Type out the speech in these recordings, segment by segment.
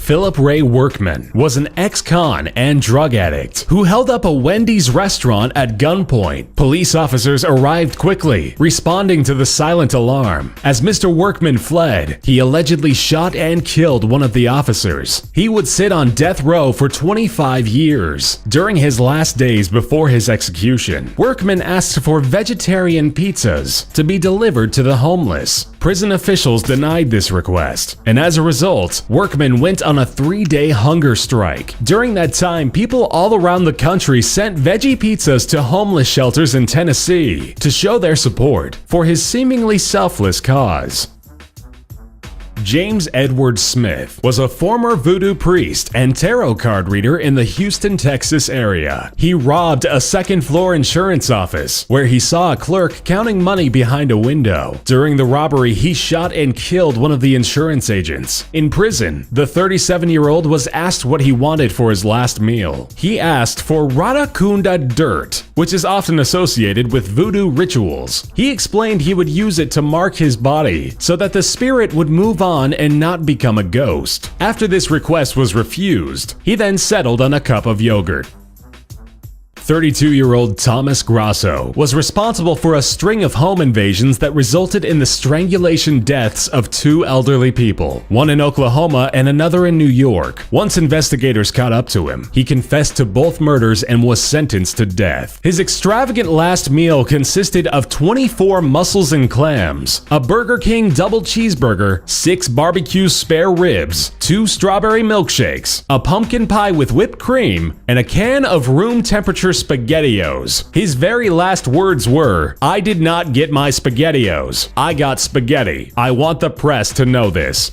Philip Ray Workman was an ex-con and drug addict who held up a Wendy's restaurant at gunpoint. Police officers arrived quickly, responding to the silent alarm. As Mr. Workman fled, he allegedly shot and killed one of the officers. He would sit on death row for 25 years. During his last days before his execution, Workman asked for vegetarian pizzas to be delivered to the homeless. Prison officials denied this request, and as a result, Workman went on a 3-day hunger strike. During that time, people all around the country sent veggie pizzas to homeless shelters in Tennessee to show their support for his seemingly selfless cause. James Edward Smith was a former voodoo priest and tarot card reader in the Houston, Texas area. He robbed a second-floor insurance office where he saw a clerk counting money behind a window. During the robbery, he shot and killed one of the insurance agents. In prison, the 37-year-old was asked what he wanted for his last meal. He asked for Radacunda dirt, which is often associated with voodoo rituals. He explained he would use it to mark his body so that the spirit would move on and not become a ghost. After this request was refused, he then settled on a cup of yogurt. 32-year-old Thomas Grasso was responsible for a string of home invasions that resulted in the strangulation deaths of 2 elderly people, one in Oklahoma and another in New York. Once investigators caught up to him, he confessed to both murders and was sentenced to death. His extravagant last meal consisted of 24 mussels and clams, a Burger King double cheeseburger, 6 barbecue spare ribs, 2 strawberry milkshakes, a pumpkin pie with whipped cream, and a can of room temperature SpaghettiOs. His very last words were, "I did not get my SpaghettiOs. I got spaghetti. I want the press to know this."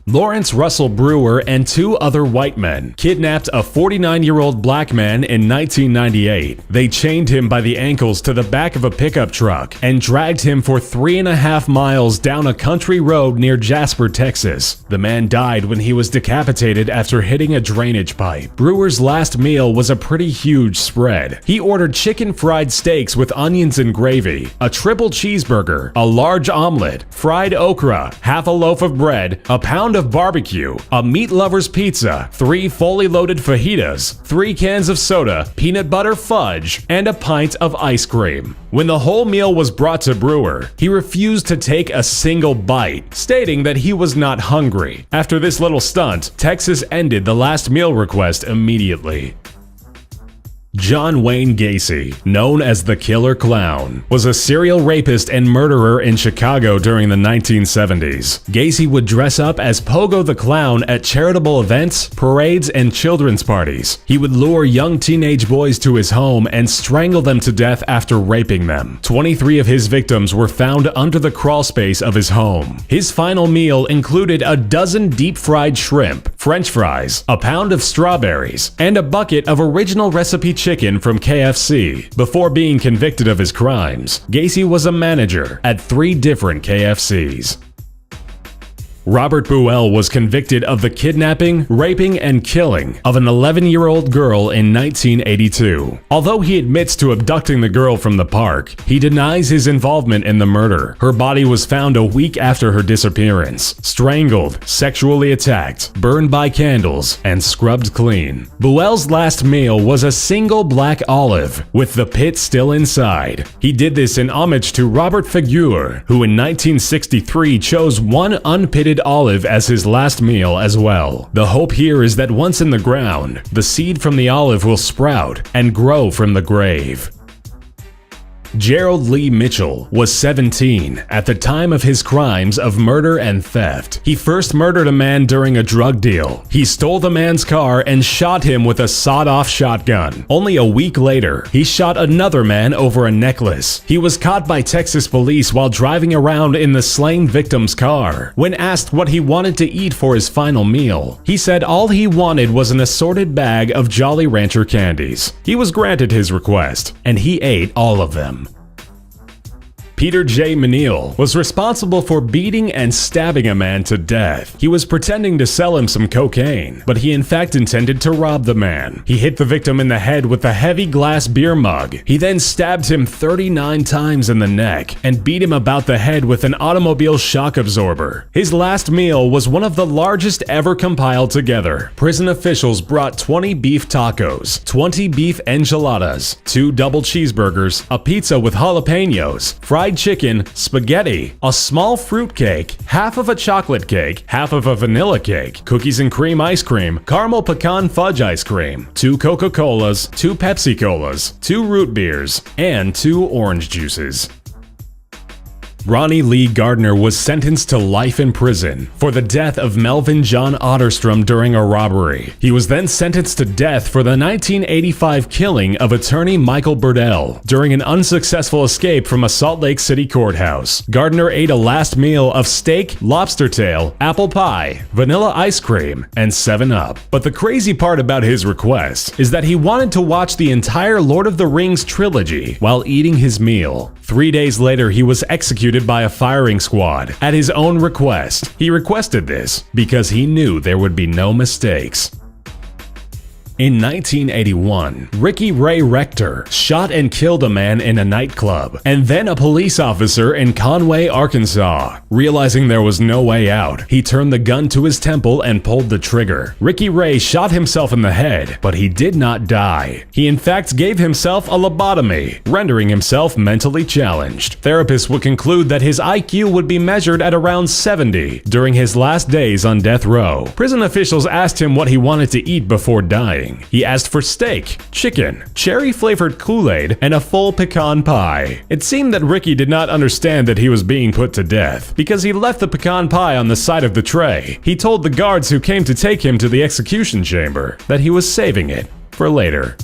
Lawrence Russell Brewer and 2 other white men kidnapped a 49-year-old black man in 1998. They chained him by the ankles to the back of a pickup truck and dragged him for 3.5 miles down a country road near Jasper, Texas. The man died when he was decapitated after hitting a drainage pipe. Brewer's last meal was a pretty huge spread. He ordered chicken fried steaks with onions and gravy, a triple cheeseburger, a large omelet, fried okra, half a loaf of bread, a pound of barbecue, a meat lover's pizza, 3 fully loaded fajitas, 3 cans of soda, peanut butter fudge, and a pint of ice cream. When the whole meal was brought to Brewer, he refused to take a single bite, stating that he was not hungry. After this little stunt, Texas ended the last meal request immediately. John Wayne Gacy, known as the Killer Clown, was a serial rapist and murderer in Chicago during the 1970s. Gacy would dress up as Pogo the Clown at charitable events, parades, and children's parties. He would lure young teenage boys to his home and strangle them to death after raping them. 23 of his victims were found under the crawlspace of his home. His final meal included a dozen deep-fried shrimp, French fries, a pound of strawberries, and a bucket of original recipe chicken from KFC. Before being convicted of his crimes, Gacy was a manager at 3 different KFCs. Robert Buell was convicted of the kidnapping, raping, and killing of an 11-year-old girl in 1982. Although he admits to abducting the girl from the park, he denies his involvement in the murder. Her body was found a week after her disappearance, strangled, sexually attacked, burned by candles, and scrubbed clean. Buell's last meal was a single black olive, with the pit still inside. He did this in homage to Robert Figuer, who in 1963 chose one unpitted olive as his last meal as well. The hope here is that once in the ground, the seed from the olive will sprout and grow from the grave. Gerald Lee Mitchell was 17 at the time of his crimes of murder and theft. He first murdered a man during a drug deal. He stole the man's car and shot him with a sawed-off shotgun. Only a week later, he shot another man over a necklace. He was caught by Texas police while driving around in the slain victim's car. When asked what he wanted to eat for his final meal, he said all he wanted was an assorted bag of Jolly Rancher candies. He was granted his request, and he ate all of them. Peter J. Menil, was responsible for beating and stabbing a man to death. He was pretending to sell him some cocaine, but he in fact intended to rob the man. He hit the victim in the head with a heavy glass beer mug. He then stabbed him 39 times in the neck and beat him about the head with an automobile shock absorber. His last meal was one of the largest ever compiled together. Prison officials brought 20 beef tacos, 20 beef enchiladas, 2 double cheeseburgers, a pizza with jalapenos, fried chicken, spaghetti, a small fruit cake, half of a chocolate cake, half of a vanilla cake, cookies and cream ice cream, caramel pecan fudge ice cream, 2 Coca-Colas, 2 Pepsi-Colas, 2 root beers, and 2 orange juices. Ronnie Lee Gardner was sentenced to life in prison for the death of Melvin John Otterstrom during a robbery. He was then sentenced to death for the 1985 killing of attorney Michael Burdell during an unsuccessful escape from a Salt Lake City courthouse. Gardner ate a last meal of steak, lobster tail, apple pie, vanilla ice cream, and 7-Up. But the crazy part about his request is that he wanted to watch the entire Lord of the Rings trilogy while eating his meal. 3 days later, he was executed by a firing squad at his own request. He requested this because he knew there would be no mistakes. In 1981, Ricky Ray Rector shot and killed a man in a nightclub, and then a police officer in Conway, Arkansas. Realizing there was no way out, he turned the gun to his temple and pulled the trigger. Ricky Ray shot himself in the head, but he did not die. He in fact gave himself a lobotomy, rendering himself mentally challenged. Therapists would conclude that his IQ would be measured at around 70 during his last days on death row. Prison officials asked him what he wanted to eat before dying. He asked for steak, chicken, cherry-flavored Kool-Aid, and a full pecan pie. It seemed that Ricky did not understand that he was being put to death because he left the pecan pie on the side of the tray. He told the guards who came to take him to the execution chamber that he was saving it for later.